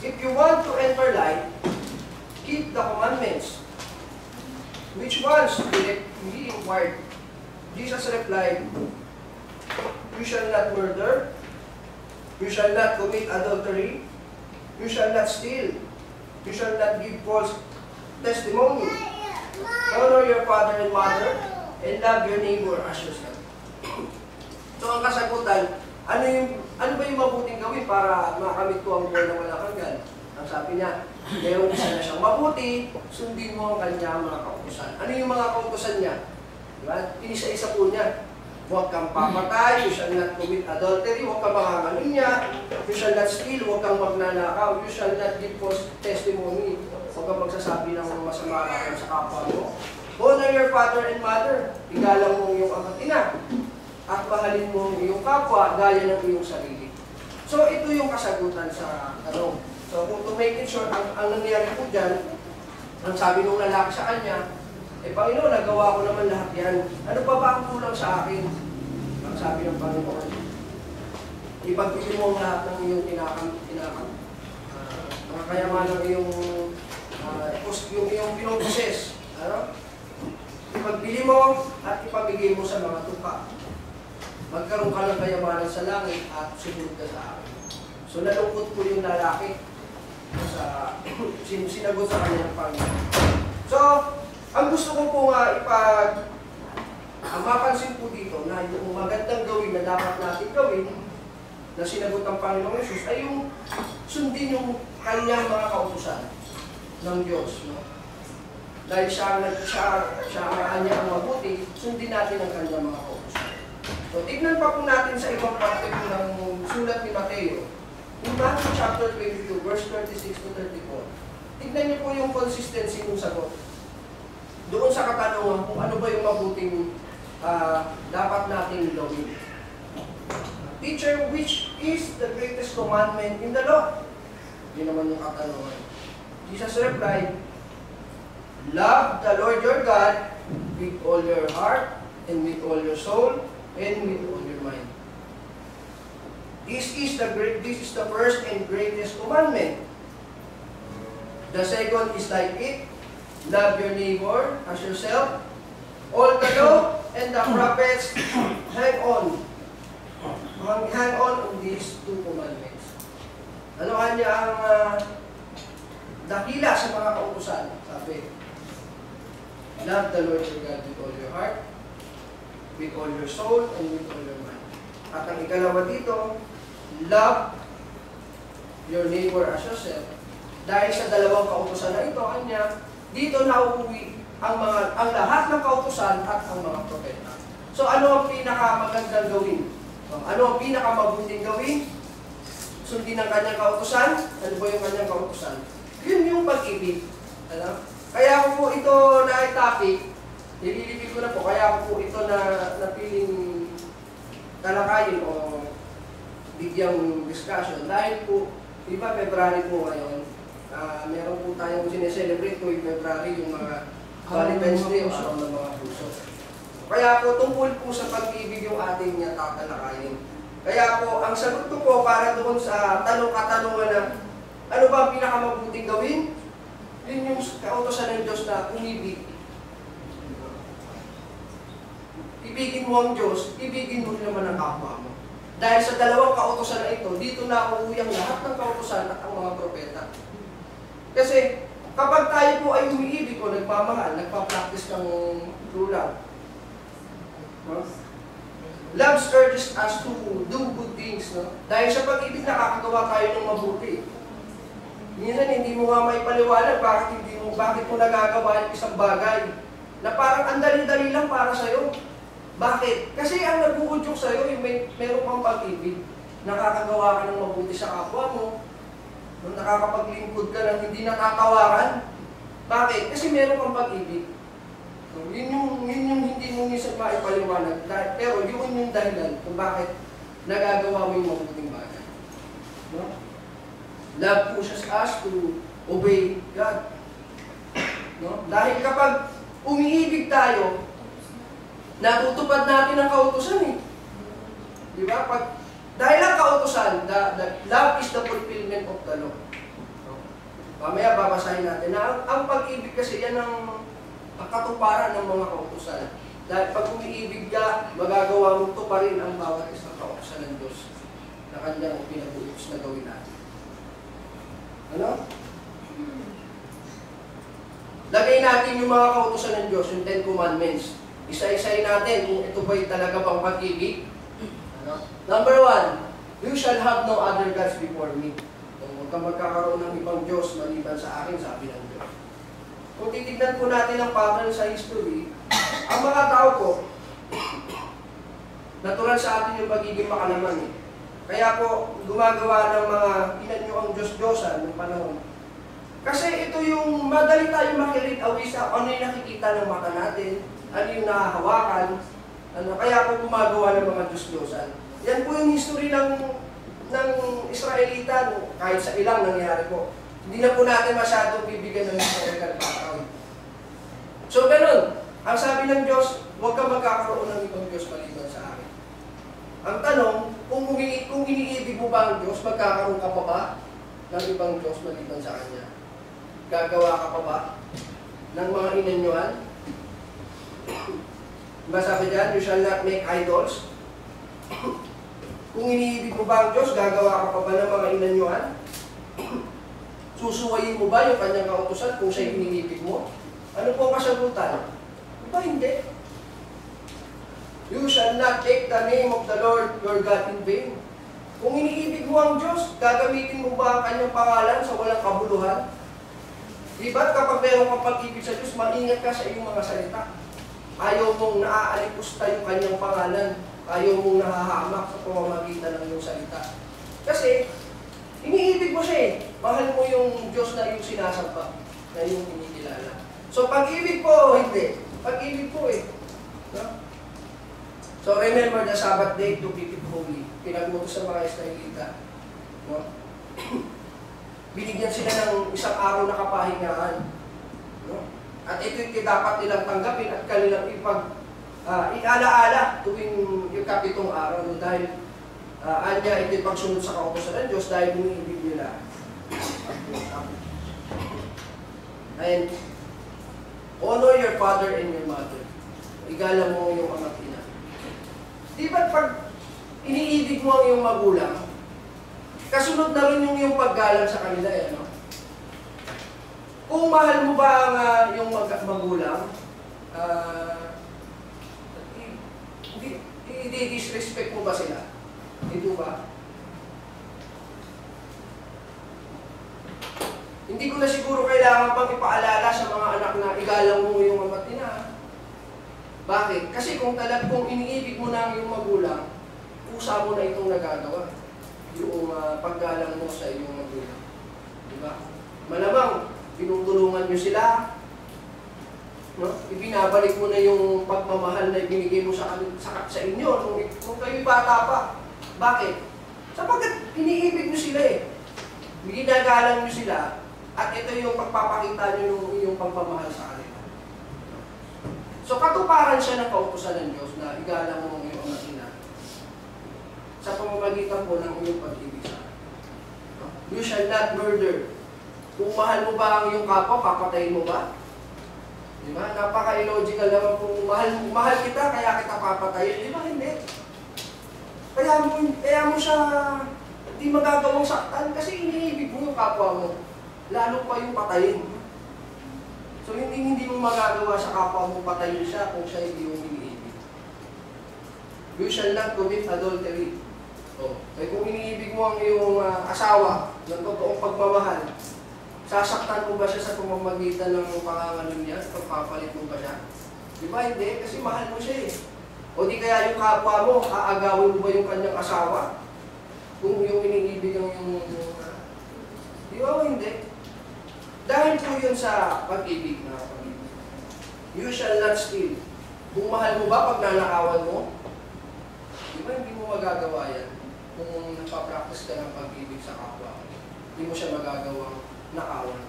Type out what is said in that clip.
if you want to enter light, keep the commandments. Which ones? He inquired. Jesus replied, you shall not murder, you shall not commit adultery, you shall not steal, you shall not give false testimony, honor your father and mother, and love your neighbor as yourself. So ang kasagutan, ano ba yung mabuting gawin para makamit ko ang buhay na walang hanggan? Ang sabi niya, mayroong isa na siyang mabuti, sundin mo ang kanyang mga kautusan. Ano yung mga kautusan niya? Diba? Inisa-isa po niya. Huwag kang papatay, you shall not commit adultery, huwag kang makakalunya, you shall not steal, huwag kang magnanakaw, you shall not give false testimony, huwag kang magsasabi ng masama sa kapwa mo. Honor your father and mother, igalang mo iyong ama at ina, at mahalin mo iyong kapwa gaya ng iyong sarili. So ito yung kasagutan sa tanong. So kung to make it short, ang nangyari po dyan, ang sabi ng lalaki sa kanya, Panginoon, nagawa ko naman lahat yan. Ano pa ba ang kulang sa akin? Ang sabi ng Panginoon, ipagbili mo ang lahat ng iyong mga kayaman ng iyong pinoposes. Ano? Ipagbili mo at ipamigay mo sa mga tupa. Magkaroon ka ng kayamanan sa langit at sumunod ka sa akin. So nalungkot po yung lalaki sa sinagot sa kanyang Panginoon. So, ang gusto ko po nga ang mapansin po dito na yung magandang gawin na dapat natin gawin na sinagot ng Panginoong Yesus ay yung sundin yung kanyang mga kautusan ng Diyos. No? Dahil siya ang ang mabuti, sundin natin ang kanyang mga kautusan. So, tignan pa po natin sa ibang parte po ng sulat ni Mateo. In Matthew chapter 22, verse 36 to 34. Tignan niyo po yung consistency ng sagot. Doon sa katanungan kung ano ba yung mabuting dapat natin gawin. Teacher, which is the greatest commandment in the law? Yun naman yung katanungan. Jesus replied, love the Lord your God with all your heart, and with all your soul, and with all your mind. This is the first and greatest commandment. The second is like it. Love your neighbor as yourself. All the law and the prophets hang on these two commandments. Ano kanya ang dakila sa mga kautusan? Sabi, love the Lord your God with all your heart, with all your soul, and with all your mind. At ang ikalawa dito, love your neighbor as yourself. Dahil sa dalawang kautusan na ito, kanya, dito nauuwi ang lahat ng kautusan at ang mga propeta. So ano ang pinakamagandang gawin? Ano ang pinakamabuting gawin? Sundin ang kanyang kautusan. Ano ba yung kanyang kautusan? Yun yung pag-ibig. Ano? Kaya ko po ito na-topic, nililipid ko na po, kaya ko po ito na napiling talakayin o bigyang discussion. Dahil po, iba February po ngayon, meron po tayong sineselebrate tuwing February yung mga Valentine's Day o araw ng mga puso. Kaya po, tungkol po sa pag-ibig yung ating tatalakayin. Kaya po, ang sagot ko po para doon sa katanungan na ano ba ang pinakamabuting gawin? Yun yung kautosan ng Diyos na umibig. Ibigin mo ang Diyos, ibigin mo naman ang kapwa mo. Dahil sa dalawang kautosan na ito, dito na uuwi ang lahat ng kautosan at ang mga propeta. Kasi kapag tayo po ay umiibig o nagmamahal, nagpa-practice ng true love. Love urges us to do good things. No? Dahil sa pag-ibig nakakagawa tayo ng mabuti. Minsan hindi mo nga may paliwanag bakit mo nagagawa yung isang bagay na parang ang dali-dali lang para sa'yo. Bakit? Kasi ang nag-uudyok sa'yo, yung meron kang pag-ibig. Nakakagawa ka ng mabuti sa kapwa mo. Nakakapaglingkod ka ng hindi natatawaran. Bakit? Kasi meron kang pag-ibig. So, yun yung hindi mo minsan maipaliwanag. Pero yun yung dahilan kung bakit nagagawa mo yung mabuting bagay. No? Love pushes us to obey God. No? Dahil kapag umiibig tayo, natutupad natin ang kautusan eh. Di ba? Pag Dahil ang kautusan, the love is the fulfillment of the law. Mamaya babasahin natin na ang pag-ibig kasi yan ang katuparan ng mga kautusan. Dahil pag umiibig ka, magagawa mo ito pa rin ang bawat isang kautusan ng Diyos na kanyang pinabutos na gawin natin. Ano? Lagay natin yung mga kautusan ng Diyos, yung 10 Commandments. Isa-isayin natin kung ito ba'y talaga bang pag-ibig. Ano? Number 1, you shall have no other gods before me. Huwag kang magkakaroon ng ibang Diyos maliban sa akin, sabi ng Diyos. Kung titignan po natin ang pattern sa history, ang mga tao po, natural sa atin yung pagiging makalaman. Kaya po, gumagawa ng mga inan nyo ang Diyos-Diyosan ng panahon. Kasi ito yung madali tayo makilig away sa ano yung nakikita ng mata natin, ano yung nahahawakan, ano, kaya po gumagawa ng mga Diyos-Diyosan. Yan po yung history ng Israelita, kahit sa ilang nangyari po. Hindi na po natin masyadong bibigyan ng historical background. So ganun, ang sabi ng Diyos, huwag kang magkakaroon ng ibang Diyos maliban sa akin. Ang tanong, kung iniibig mo ba ang Diyos, magkakaroon ka pa ba ng ibang Diyos maliban sa Kanya? Gagawa ka pa ba ng mga inanyuan? Diba sabi dyan, you shall not make idols? Kung iniibig mo ba ang Diyos, gagawa ka pa ba ng mga inanyuan? Susuwayin mo ba yung Kanyang kautusan kung siya'y iniibig mo? Ano po ang kasagutan? Diba hindi? You shall not take the name of the Lord your God in vain. Kung iniibig mo ang Diyos, gagamitin mo ba ang Kanyang pangalan sa walang kabuluhan? Diba't kapag meron kang pag-ibig sa Diyos, maingat ka sa iyong mga salita. Ayaw mong naaalipusta yung Kanyang pangalan. Ayaw mong nahahamak sa pamamagitan ng iyong salita. Kasi, iniibig mo siya eh. Mahal mo yung Diyos na iyong sinasamba, na iyong kinikilala. So, pag-ibig po o hindi? Pag-ibig po eh. No? So, remember the Sabbath day to keep it holy. Pinag-utos sa mga Israelita. No? Binigyan sila ng isang araw na kapahingaan. No? At ito'y dapat nilang tanggapin at kanilang iala-ala tuwing yung kapitong araw. No? Dahil anya ito'y pagsunod sa kautusan ng Diyos dahil biniibig nila. And honor your father and your mother. Igalang mo yung ama at ina. Di ba pag iniibig mo ang iyong magulang, kasunod na rin yung iyong paggalang sa kanila, eh, no? Kung mahal mo ba ang iyong magulang, i-disrespect mo ba sila? Ito ba? Hindi ko na siguro kailangan pang ipaalala sa mga anak na igalang mo yung ama at ina. Bakit? Kasi kung iniibig mo na ang iyong magulang, kusa mo na itong nagagawa. Yung paggalang mo sa iyong magulang. Diba? Malamang, pinutulungan nyo sila, no? Ibinabalik mo na yung pagmamahal na ibinigay mo sa inyo nung kayo'y bata pa. Bakit? Sapagkat iniibig nyo sila eh. Ginagalang nyo sila, at ito yung pagpapakita nyo ng iyong pagmamahal sa kanila. So, katuparan siya ng kautusan ng Diyos na igalang mo ng iyong ama at ina sa pamamagitan po ng iyong pag-ibig sa akin. You shall not murder. Kung mahal mo ba ang iyong kapwa, papatayin mo ba? Diba? Napaka-illogical naman kung mahal kita, kaya kita papatayin. Diba? Hindi. Kaya mo siya hindi magagawang saktan kasi iniibig mo yung kapwa mo. Lalo pa yung patayin. So, hindi mo magagawa sa kapwa mo patayin siya kung siya hindi yung iniibig. You shall not commit adultery. Kaya kung iniibig mo ang iyong asawa ng totoong pagmamahal, sasaktan mo ba siya sa pamamagitan ng pangangalan niya? Pagpapalit mo ba siya? Di ba? Hindi. Kasi mahal mo siya eh. O di kaya yung kapwa mo, aagawin mo ba yung kanyang asawa? Kung yung iniibig ang yung di ba o hindi? Dahil po yun sa pag-ibig na pag-ibig. You shall not steal. Kung mahal mo ba pag nanakawan mo, di ba hindi mo magagawa yan? Kung napapractice ka ng pag-ibig sa kapwa, hindi mo siya magagawang nakawan.